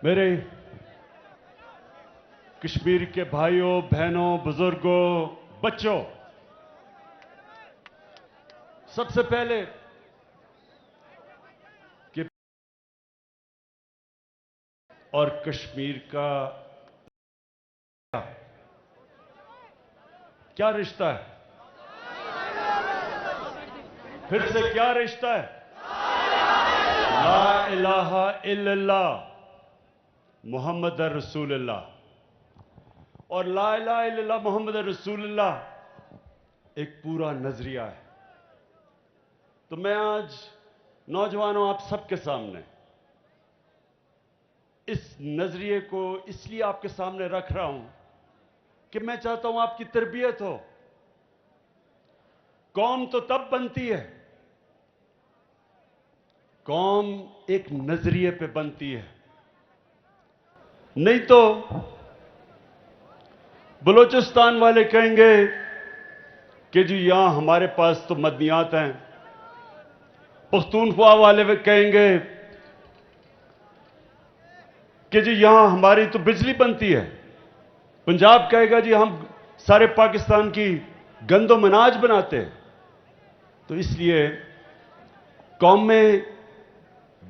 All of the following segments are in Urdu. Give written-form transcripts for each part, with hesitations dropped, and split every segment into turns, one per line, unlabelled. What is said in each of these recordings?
میرے کشمیر کے بھائیوں بہنوں بزرگوں بچوں، سب سے پہلے کہ اور کشمیر کا کیا رشتہ ہے؟ پھر سے کیا رشتہ ہے؟ لا الہ الا اللہ محمد رسول اللہ. اور لا الہ الا اللہ محمد رسول اللہ ایک پورا نظریہ ہے. تو میں آج نوجوانوں آپ سب کے سامنے اس نظریے کو اس لیے آپ کے سامنے رکھ رہا ہوں کہ میں چاہتا ہوں آپ کی تربیت ہو. قوم تو تب بنتی ہے، قوم ایک نظریے پہ بنتی ہے. نہیں تو بلوچستان والے کہیں گے کہ جی یہاں ہمارے پاس تو مدنیات ہیں، پختونخوا والے کہیں گے کہ جی یہاں ہماری تو بجلی بنتی ہے، پنجاب کہے گا جی ہم سارے پاکستان کی گند و مناج بناتے ہیں. تو اس لیے قومیں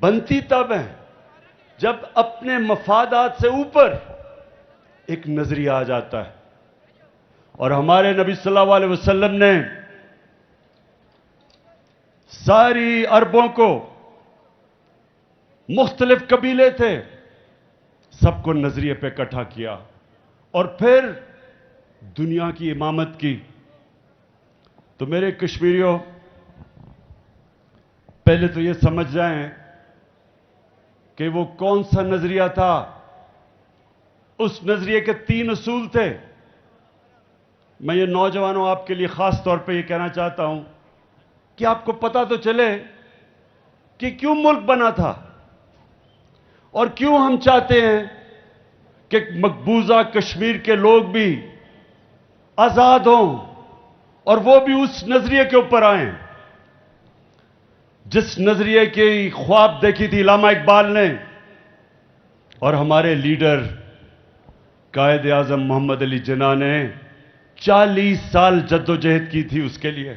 بنتی تب ہیں جب اپنے مفادات سے اوپر ایک نظریہ آ جاتا ہے. اور ہمارے نبی صلی اللہ علیہ وسلم نے ساری عربوں کو، مختلف قبیلے تھے، سب کو نظریے پہ اکٹھا کیا اور پھر دنیا کی امامت کی. تو میرے کشمیریوں، پہلے تو یہ سمجھ جائیں کہ وہ کون سا نظریہ تھا. اس نظریے کے 3 اصول تھے. میں یہ نوجوانوں آپ کے لیے خاص طور پہ یہ کہنا چاہتا ہوں کہ آپ کو پتہ تو چلے کہ کیوں ملک بنا تھا اور کیوں ہم چاہتے ہیں کہ مقبوضہ کشمیر کے لوگ بھی آزاد ہوں اور وہ بھی اس نظریے کے اوپر آئیں جس نظریے کی خواب دیکھی تھی علامہ اقبال نے اور ہمارے لیڈر قائد اعظم محمد علی جناح نے 40 سال جدوجہد کی تھی اس کے لیے.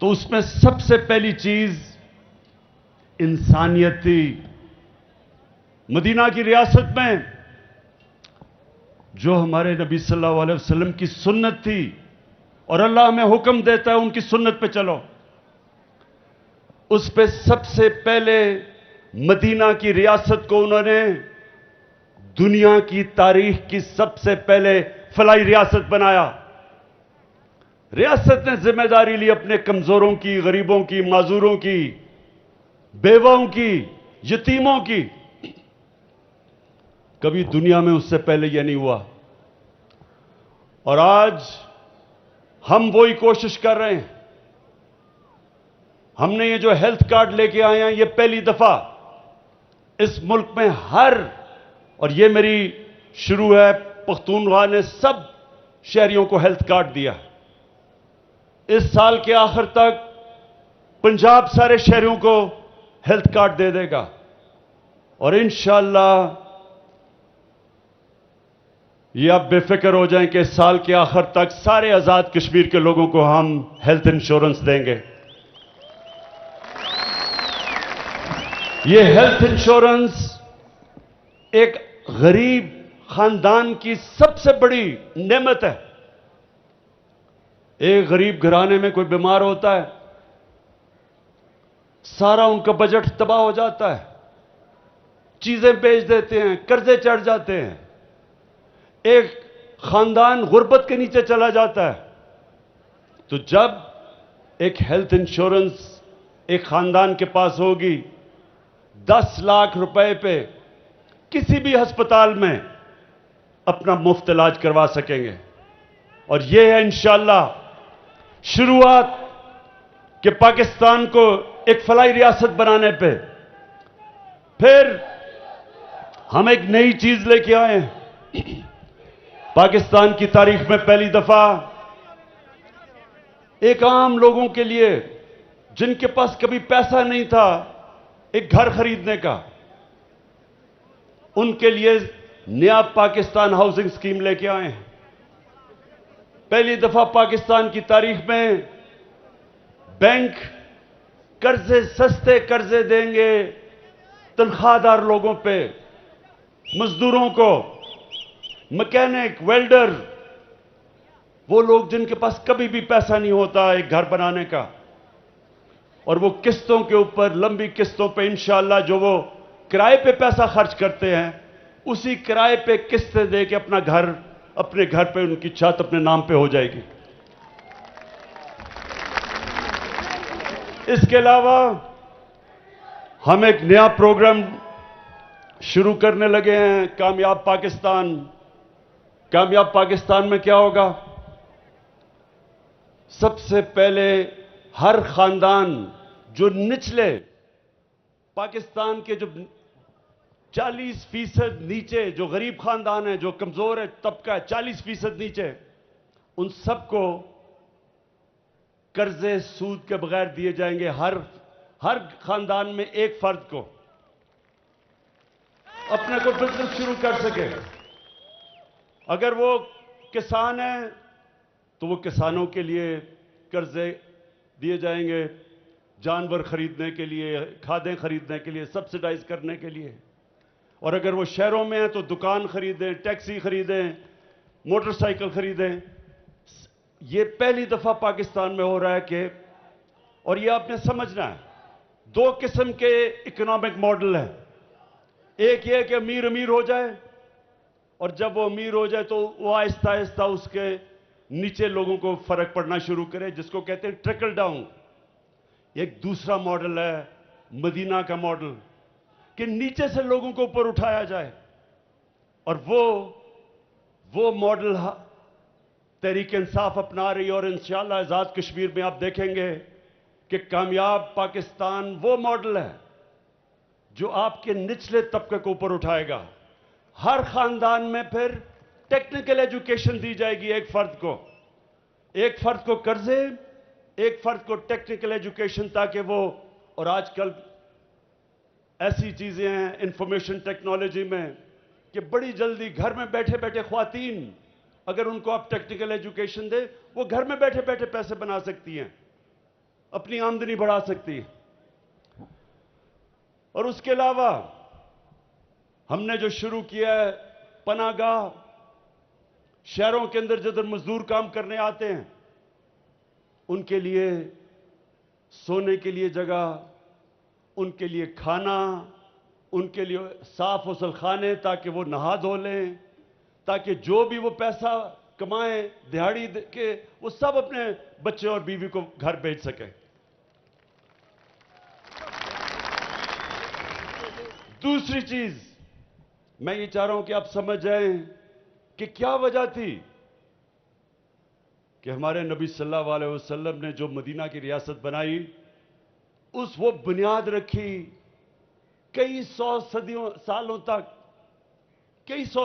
تو اس میں سب سے پہلی چیز انسانیت تھی. مدینہ کی ریاست میں جو ہمارے نبی صلی اللہ علیہ وسلم کی سنت تھی اور اللہ ہمیں حکم دیتا ہے ان کی سنت پہ چلو، اس پہ سب سے پہلے مدینہ کی ریاست کو انہوں نے دنیا کی تاریخ کی سب سے پہلے فلاحی ریاست بنایا. ریاست نے ذمہ داری لی اپنے کمزوروں کی، غریبوں کی، معذوروں کی، بیواؤں کی، یتیموں کی. کبھی دنیا میں اس سے پہلے یہ نہیں ہوا. اور آج ہم وہی کوشش کر رہے ہیں. ہم نے یہ جو ہیلتھ کارڈ لے کے آئے ہیں یہ پہلی دفعہ اس ملک میں اور یہ میری شروع ہے، پختونخوا نے سب شہریوں کو ہیلتھ کارڈ دیا. اس سال کے آخر تک پنجاب سارے شہریوں کو ہیلتھ کارڈ دے دے گا اور انشاءاللہ یہ آپ بے فکر ہو جائیں کہ سال کے آخر تک سارے آزاد کشمیر کے لوگوں کو ہم ہیلتھ انشورنس دیں گے. یہ ہیلتھ انشورنس ایک غریب خاندان کی سب سے بڑی نعمت ہے. ایک غریب گھرانے میں کوئی بیمار ہوتا ہے، سارا ان کا بجٹ تباہ ہو جاتا ہے، چیزیں بیچ دیتے ہیں، قرضے چڑھ جاتے ہیں، ایک خاندان غربت کے نیچے چلا جاتا ہے. تو جب ایک ہیلتھ انشورنس ایک خاندان کے پاس ہوگی، 10 لاکھ روپے پہ کسی بھی ہسپتال میں اپنا مفت علاج کروا سکیں گے. اور یہ ہے انشاءاللہ شروعات کہ پاکستان کو ایک فلاحی ریاست بنانے پہ. پھر ہم ایک نئی چیز لے کے آئے ہیں. پاکستان کی تاریخ میں پہلی دفعہ ایک عام لوگوں کے لیے جن کے پاس کبھی پیسہ نہیں تھا ایک گھر خریدنے کا، ان کے لیے نیا پاکستان ہاؤسنگ اسکیم لے کے آئے ہیں. پہلی دفعہ پاکستان کی تاریخ میں بینک قرضے، سستے قرضے دیں گے تنخواہ دار لوگوں پہ، مزدوروں کو، مکینک، ویلڈر، وہ لوگ جن کے پاس کبھی بھی پیسہ نہیں ہوتا ایک گھر بنانے کا، اور وہ قسطوں کے اوپر، لمبی قسطوں پہ انشاءاللہ جو وہ کرائے پہ پیسہ خرچ کرتے ہیں، اسی کرائے پہ قسطیں دے کے اپنے گھر پہ ان کی چھت اپنے نام پہ ہو جائے گی. اس کے علاوہ ہم ایک نیا پروگرام شروع کرنے لگے ہیں، کامیاب پاکستان. کامیاب پاکستان میں کیا ہوگا؟ سب سے پہلے ہر خاندان جو نچلے پاکستان کے جو 40% نیچے جو غریب خاندان ہیں، جو کمزور ہے طبقہ ہے 40% نیچے، ان سب کو قرضے سود کے بغیر دیے جائیں گے. ہر خاندان میں ایک فرد کو اپنے کو بزنس شروع کر سکے. اگر وہ کسان ہیں تو وہ کسانوں کے لیے قرضے دیے جائیں گے، جانور خریدنے کے لیے، کھادیں خریدنے کے لیے، سبسڈائز کرنے کے لیے. اور اگر وہ شہروں میں ہیں تو دکان خریدیں، ٹیکسی خریدیں، موٹر سائیکل خریدیں. یہ پہلی دفعہ پاکستان میں ہو رہا ہے کہ، اور یہ آپ نے سمجھنا ہے، دو قسم کے اکنامک ماڈل ہیں. ایک یہ کہ امیر امیر ہو جائے، اور جب وہ امیر ہو جائے تو وہ آہستہ آہستہ اس کے نیچے لوگوں کو فرق پڑنا شروع کرے، جس کو کہتے ہیں ٹرکل ڈاؤن. ایک دوسرا ماڈل ہے مدینہ کا ماڈل، کہ نیچے سے لوگوں کو اوپر اٹھایا جائے. اور وہ ماڈل تحریک انصاف اپنا رہی ہے، اور انشاءاللہ آزاد کشمیر میں آپ دیکھیں گے کہ کامیاب پاکستان وہ ماڈل ہے جو آپ کے نچلے طبقے کو اوپر اٹھائے گا. ہر خاندان میں پھر ٹیکنیکل ایجوکیشن دی جائے گی، ایک فرد کو قرضے، ایک فرد کو ٹیکنیکل ایجوکیشن، تاکہ وہ، اور آج کل ایسی چیزیں ہیں انفارمیشن ٹیکنالوجی میں کہ بڑی جلدی گھر میں بیٹھے بیٹھے خواتین، اگر ان کو آپ ٹیکنیکل ایجوکیشن دیں، وہ گھر میں بیٹھے بیٹھے پیسے بنا سکتی ہیں، اپنی آمدنی بڑھا سکتی ہیں. اور اس کے علاوہ ہم نے جو شروع کیا ہے پناہ گاہ، شہروں کے اندر جدھر مزدور کام کرنے آتے ہیں ان کے لیے سونے کے لیے جگہ، ان کے لیے کھانا، ان کے لیے صاف غسل خانے تاکہ وہ نہا دھو لیں، تاکہ جو بھی وہ پیسہ کمائیں دہاڑی کے، وہ سب اپنے بچے اور بیوی کو گھر بھیج سکیں. دوسری چیز میں یہ چاہ رہا ہوں کہ آپ سمجھ جائیں کہ کیا وجہ تھی کہ ہمارے نبی صلی اللہ علیہ وسلم نے جو مدینہ کی ریاست بنائی، وہ بنیاد رکھی کئی سو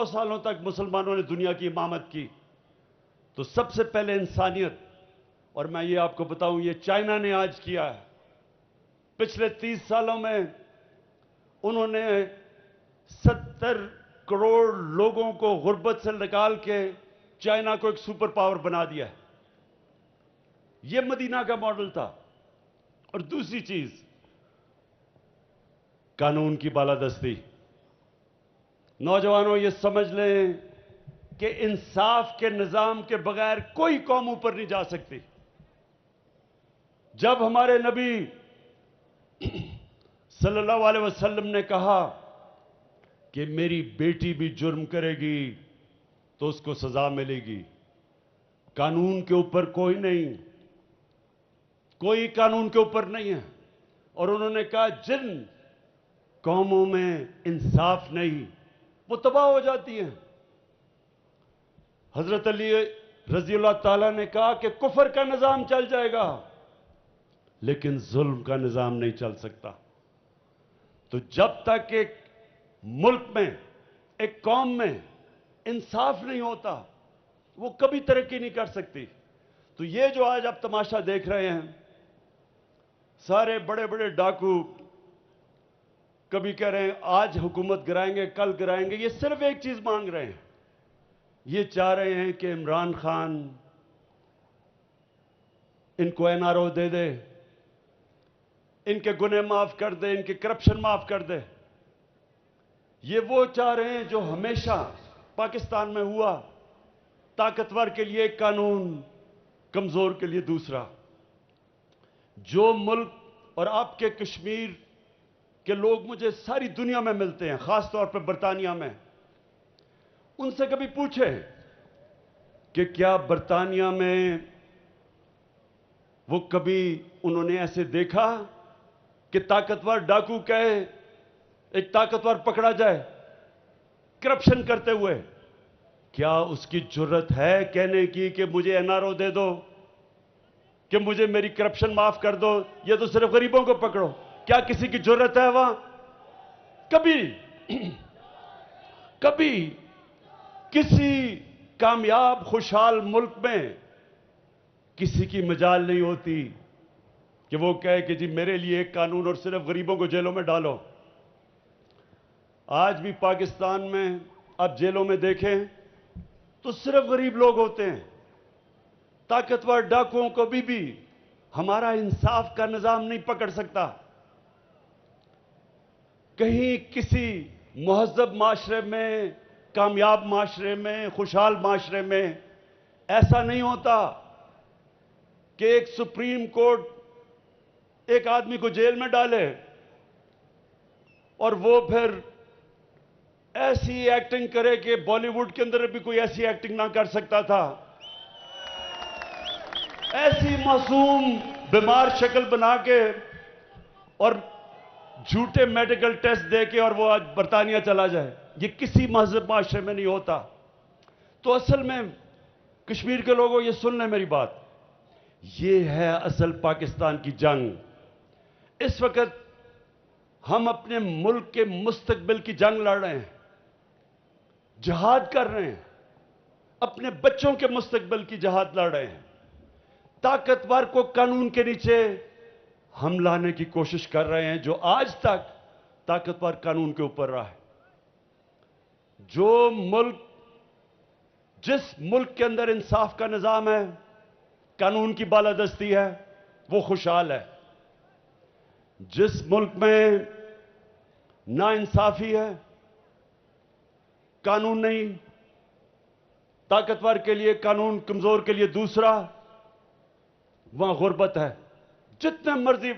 سالوں تک مسلمانوں نے دنیا کی امامت کی. تو سب سے پہلے انسانیت، اور میں یہ آپ کو بتاؤں یہ چائنا نے آج کیا ہے. پچھلے 30 سالوں میں انہوں نے 70 کروڑ لوگوں کو غربت سے نکال کے چائنا کو ایک سپر پاور بنا دیا ہے. یہ مدینہ کا ماڈل تھا. اور دوسری چیز قانون کی بالادستی. نوجوانوں یہ سمجھ لیں کہ انصاف کے نظام کے بغیر کوئی قوم اوپر نہیں جا سکتی. جب ہمارے نبی صلی اللہ علیہ وسلم نے کہا کہ میری بیٹی بھی جرم کرے گی تو اس کو سزا ملے گی، قانون کے اوپر کوئی قانون کے اوپر نہیں ہے. اور انہوں نے کہا جن قوموں میں انصاف نہیں وہ تباہ ہو جاتی ہیں. حضرت علی رضی اللہ تعالیٰ نے کہا کہ کفر کا نظام چل جائے گا لیکن ظلم کا نظام نہیں چل سکتا. تو جب تک ایک ملک میں، ایک قوم میں انصاف نہیں ہوتا وہ کبھی ترقی نہیں کر سکتی. تو یہ جو آج آپ تماشا دیکھ رہے ہیں، سارے بڑے بڑے ڈاکو کبھی کہہ رہے ہیں آج حکومت گرائیں گے، کل گرائیں گے. یہ صرف ایک چیز مانگ رہے ہیں. یہ چاہ رہے ہیں کہ عمران خان ان کو NRO دے دے، ان کے گناہ معاف کر دے، ان کے کرپشن معاف کر دے. یہ وہ چاہ رہے ہیں جو ہمیشہ پاکستان میں ہوا، طاقتور کے لیے ایک قانون، کمزور کے لیے دوسرا. جو ملک، اور آپ کے کشمیر کے لوگ مجھے ساری دنیا میں ملتے ہیں، خاص طور پہ برطانیہ میں، ان سے کبھی پوچھے کہ کیا برطانیہ میں وہ کبھی انہوں نے ایسے دیکھا کہ طاقتور ڈاکو کہے ایک طاقتور پکڑا جائے کرپشن کرتے ہوئے؟ کیا اس کی جرت ہے کہنے کی کہ مجھے NRO دے دو، کہ مجھے میری کرپشن معاف کر دو، یہ تو صرف غریبوں کو پکڑو؟ کیا کسی کی جرت ہے وہاں؟ کبھی کسی کامیاب خوشحال ملک میں کسی کی مجال نہیں ہوتی کہ وہ کہے کہ جی میرے لیے ایک قانون اور صرف غریبوں کو جیلوں میں ڈالو. آج بھی پاکستان میں آپ جیلوں میں دیکھیں تو صرف غریب لوگ ہوتے ہیں. طاقتور ڈاکوؤں کو بھی ہمارا انصاف کا نظام نہیں پکڑ سکتا. کہیں کسی مہذب معاشرے میں، کامیاب معاشرے میں، خوشحال معاشرے میں ایسا نہیں ہوتا کہ ایک سپریم کورٹ ایک آدمی کو جیل میں ڈالے اور وہ پھر ایسی ایکٹنگ کرے کہ بالی ووڈ کے اندر بھی کوئی ایسی ایکٹنگ نہ کر سکتا تھا. ایسی معصوم بیمار شکل بنا کے اور جھوٹے میڈیکل ٹیسٹ دے کے اور وہ آج برطانیہ چلا جائے. یہ کسی مہذب معاشرے میں نہیں ہوتا. تو اصل میں کشمیر کے لوگوں یہ سن لیں میری بات، یہ ہے اصل پاکستان کی جنگ. اس وقت ہم اپنے ملک کے مستقبل کی جنگ لڑ رہے ہیں، جہاد کر رہے ہیں، اپنے بچوں کے مستقبل کی جہاد لڑ رہے ہیں. طاقتور کو قانون کے نیچے ہم لانے کی کوشش کر رہے ہیں جو آج تک طاقتور قانون کے اوپر رہا ہے. جس ملک کے اندر انصاف کا نظام ہے، قانون کی بالادستی ہے، وہ خوشحال ہے. جس ملک میں ناانصافی ہے، قانون نہیں، طاقتور کے لیے قانون، کمزور کے لیے دوسرا، وہاں غربت ہے. جتنے مرضی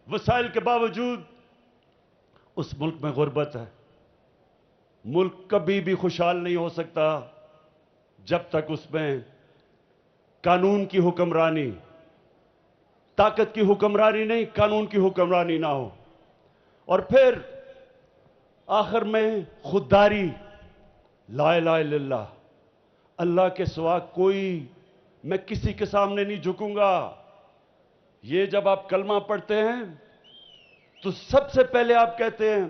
وسائل کے باوجود اس ملک میں غربت ہے. ملک کبھی بھی خوشحال نہیں ہو سکتا جب تک اس میں قانون کی حکمرانی، طاقت کی حکمرانی نہیں، قانون کی حکمرانی نہ ہو. اور پھر آخر میں خودداری، لا الہ الا اللہ، اللہ کے سوا کوئی، میں کسی کے سامنے نہیں جھکوں گا. یہ جب آپ کلمہ پڑھتے ہیں تو سب سے پہلے آپ کہتے ہیں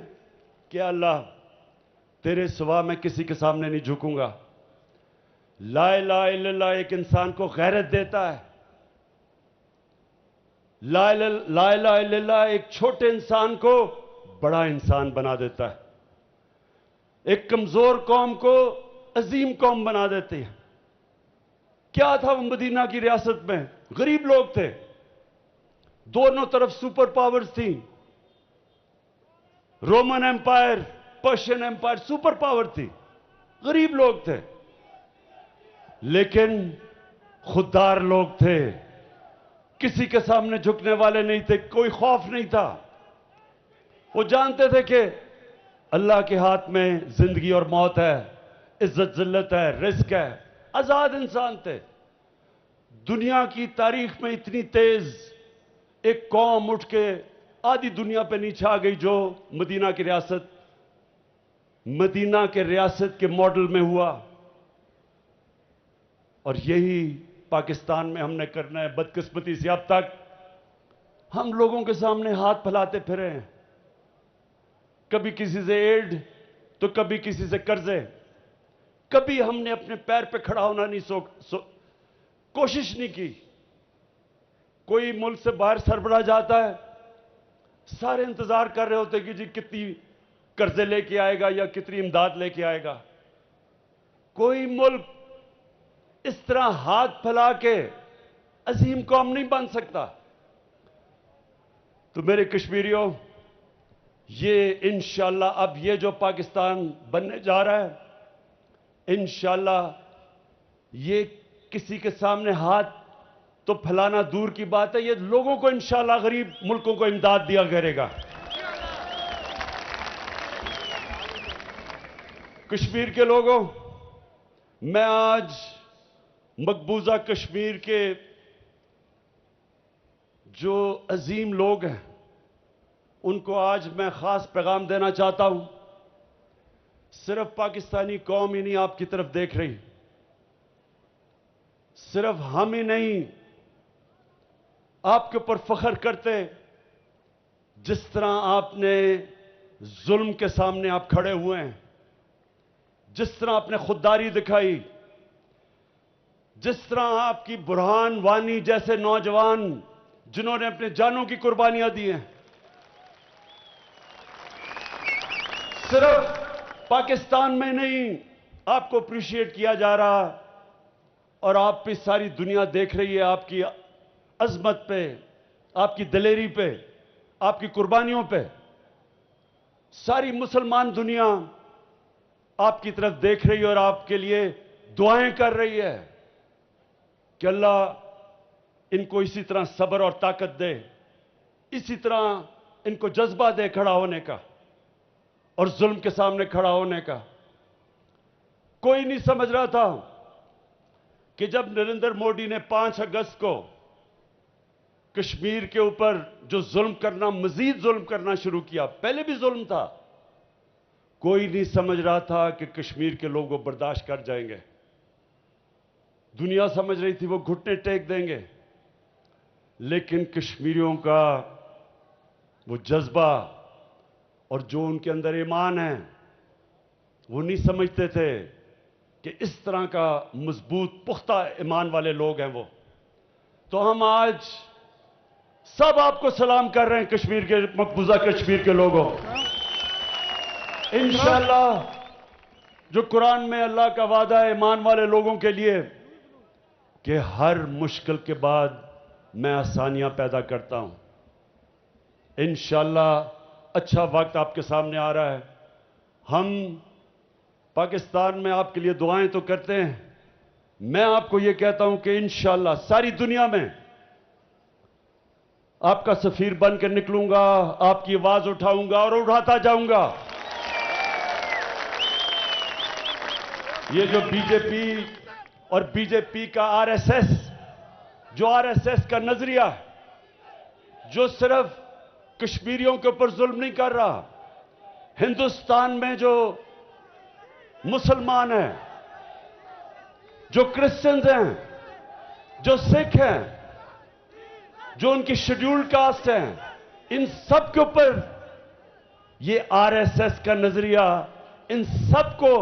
کہ اللہ تیرے سوا میں کسی کے سامنے نہیں جھکوں گا. لا الہ الا اللہ ایک انسان کو غیرت دیتا ہے. لا الہ الا اللہ ایک چھوٹے انسان کو بڑا انسان بنا دیتا ہے. ایک کمزور قوم کو عظیم قوم بنا دیتے ہیں. کیا تھا وہ مدینہ کی ریاست میں؟ غریب لوگ تھے، دونوں طرف سپر پاورز تھیں. Roman empire, Persian empire super power تھی، غریب لوگ تھے لیکن خوددار لوگ تھے. کسی کے سامنے جھکنے والے نہیں تھے، کوئی خوف نہیں تھا. وہ جانتے تھے کہ اللہ کے ہاتھ میں زندگی اور موت ہے، عزت ذلت ہے، رزق ہے. آزاد انسان تھے. دنیا کی تاریخ میں اتنی تیز ایک قوم اٹھ کے آدھی دنیا پہ نیچے آ گئی جو مدینہ کی ریاست کے ماڈل میں ہوا. اور یہی پاکستان میں ہم نے کرنا ہے. بدقسمتی سے اب تک ہم لوگوں کے سامنے ہاتھ پھیلاتے پھرے ہیں، کبھی کسی سے ایڈ تو کبھی کسی سے قرضے. کبھی ہم نے اپنے پیر پہ کھڑا ہونا نہیں کوشش نہیں کی. کوئی ملک سے باہر سربراہ جاتا ہے، سارے انتظار کر رہے ہوتے کہ جی کتنی قرضے لے کے آئے گا یا کتنی امداد لے کے آئے گا. کوئی ملک اس طرح ہاتھ پھیلا کے عظیم قوم نہیں بن سکتا. تو میرے کشمیریوں، یہ انشاءاللہ اب یہ جو پاکستان بننے جا رہا ہے، انشاءاللہ یہ کسی کے سامنے ہاتھ تو پھیلانا دور کی بات ہے، یہ لوگوں کو انشاءاللہ غریب ملکوں کو امداد دیا کرے گا. کشمیر کے لوگوں، میں آج مقبوضہ کشمیر کے جو عظیم لوگ ہیں ان کو آج میں خاص پیغام دینا چاہتا ہوں. صرف پاکستانی قوم ہی نہیں آپ کی طرف دیکھ رہی، صرف ہم ہی نہیں آپ کے اوپر فخر کرتے. جس طرح آپ نے ظلم کے سامنے آپ کھڑے ہوئے ہیں، جس طرح آپ نے خودداری دکھائی، جس طرح آپ کی برہان وانی جیسے نوجوان جنہوں نے اپنے جانوں کی قربانیاں دی ہیں، صرف پاکستان میں نہیں آپ کو اپریشیٹ کیا جا رہا، اور آپ پہ ساری دنیا دیکھ رہی ہے آپ کی عظمت پہ، آپ کی دلیری پہ، آپ کی قربانیوں پہ. ساری مسلمان دنیا آپ کی طرف دیکھ رہی ہے اور آپ کے لیے دعائیں کر رہی ہے کہ اللہ ان کو اسی طرح صبر اور طاقت دے، اسی طرح ان کو جذبہ دے کھڑا ہونے کا اور ظلم کے سامنے کھڑا ہونے کا. کوئی نہیں سمجھ رہا تھا کہ جب نریندر مودی نے 5 اگست کو کشمیر کے اوپر جو ظلم کرنا، مزید ظلم کرنا شروع کیا، پہلے بھی ظلم تھا، کوئی نہیں سمجھ رہا تھا کہ کشمیر کے لوگ وہ برداشت کر جائیں گے. دنیا سمجھ رہی تھی وہ گھٹنے ٹیک دیں گے، لیکن کشمیریوں کا وہ جذبہ اور جو ان کے اندر ایمان ہے، وہ نہیں سمجھتے تھے کہ اس طرح کا مضبوط پختہ ایمان والے لوگ ہیں وہ. تو ہم آج سب آپ کو سلام کر رہے ہیں کشمیر کے، مقبوضہ کشمیر کے لوگوں. انشاءاللہ جو قرآن میں اللہ کا وعدہ ہے ایمان والے لوگوں کے لیے کہ ہر مشکل کے بعد میں آسانیاں پیدا کرتا ہوں. انشاءاللہ اچھا وقت آپ کے سامنے آ رہا ہے. ہم پاکستان میں آپ کے لیے دعائیں تو کرتے ہیں، میں آپ کو یہ کہتا ہوں کہ انشاءاللہ ساری دنیا میں آپ کا سفیر بن کے نکلوں گا، آپ کی آواز اٹھاؤں گا اور اٹھاتا جاؤں گا. یہ جو بی جے پی اور بی جے پی کا آر ایس ایس، جو آر ایس ایس کا نظریہ جو صرف کشمیریوں کے اوپر ظلم نہیں کر رہا، ہندوستان میں جو مسلمان ہیں، جو کرسچنز ہیں، جو سکھ ہیں، جو ان کی شیڈیول کاسٹ ہیں، ان سب کے اوپر یہ آر ایس ایس کا نظریہ ان سب کو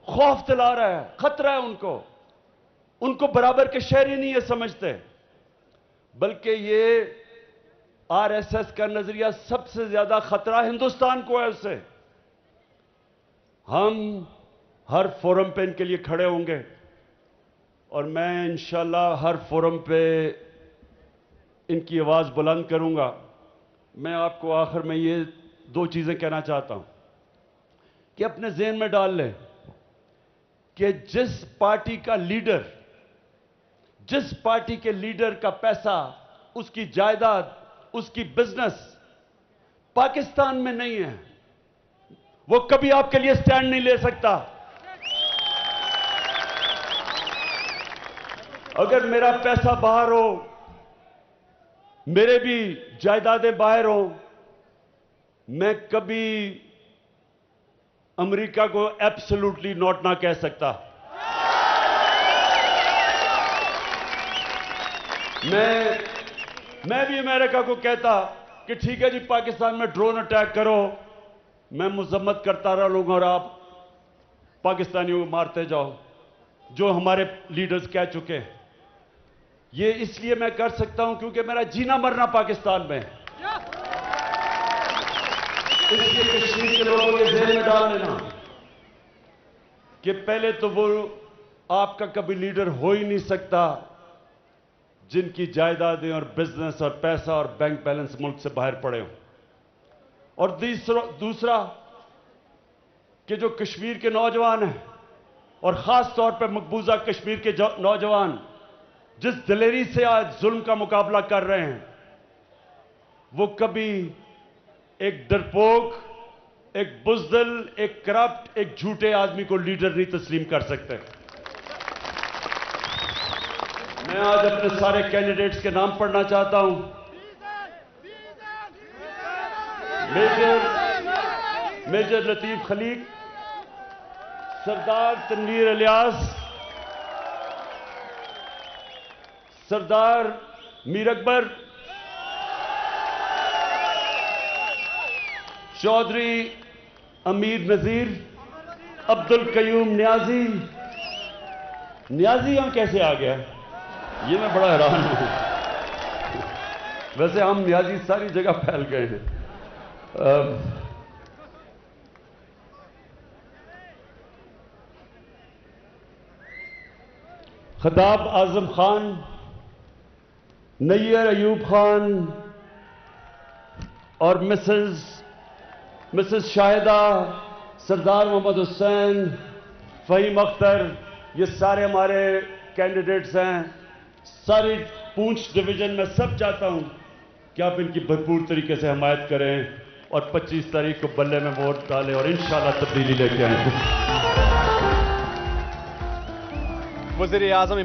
خوف دلا رہا ہے، خطرہ ہے ان کو برابر کے شہری نہیں یہ سمجھتے، بلکہ یہ آر ایس ایس کا نظریہ سب سے زیادہ خطرہ ہندوستان کو ہے. اس سے ہم ہر فورم پہ ان کے لیے کھڑے ہوں گے، اور میں انشاءاللہ ہر فورم پہ ان کی آواز بلند کروں گا. میں آپ کو آخر میں یہ 2 چیزیں کہنا چاہتا ہوں کہ اپنے ذہن میں ڈال لیں کہ جس پارٹی کے لیڈر کا پیسہ، اس کی جائیداد، اس کی بزنس پاکستان میں نہیں ہے، وہ کبھی آپ کے لیے سٹینڈ نہیں لے سکتا. اگر میرا پیسہ باہر ہو، میرے بھی جائیدادیں باہر ہوں، میں کبھی امریکہ کو ایبسولوٹلی نوٹ نہ کہہ سکتا. میں بھی امریکہ کو کہتا کہ ٹھیک ہے جی پاکستان میں ڈرون اٹیک کرو، میں مذمت کرتا رہا لوگوں اور آپ پاکستانیوں کو مارتے جاؤ، جو ہمارے لیڈرز کہہ چکے. یہ اس لیے میں کر سکتا ہوں کیونکہ میرا جینا مرنا پاکستان میں. اس لیے کشمیر کے لوگوں کے ذہن میں ڈال لینا کہ پہلے تو وہ آپ کا کبھی لیڈر ہو ہی نہیں سکتا جن کی جائیدادیں اور بزنس اور پیسہ اور بینک بیلنس ملک سے باہر پڑے ہوں. اور دوسرا کہ جو کشمیر کے نوجوان ہیں اور خاص طور پہ مقبوضہ کشمیر کے نوجوان جس دلیری سے آج ظلم کا مقابلہ کر رہے ہیں وہ کبھی ایک ڈرپوک، ایک بزدل، ایک کرپٹ، ایک جھوٹے آدمی کو لیڈر نہیں تسلیم کر سکتے. میں آج اپنے سارے کینڈیڈیٹس کے نام پڑھنا چاہتا ہوں. میجر لطیف خلیق، سردار تنویر الیاس، سردار میر اکبر، چودھری امیر نذیر، عبد القیوم نیازی. نیازی یہاں کیسے آ گیا؟ یہ میں بڑا حیران ہوں. ویسے ہم نیازی ساری جگہ پھیل گئے ہیں. خطاب اعظم خان، نیّر ایوب خان اور مسز شاہدہ، سردار محمد حسین، فہیم اختر، یہ سارے ہمارے کینڈیڈیٹس ہیں. ساری پونچھ ڈویژن میں سب چاہتا ہوں کہ آپ ان کی بھرپور طریقے سے حمایت کریں اور 25 تاریخ کو بلے میں ووٹ ڈالیں اور انشاءاللہ تبدیلی لے کے آئیں.
وزیر اعظم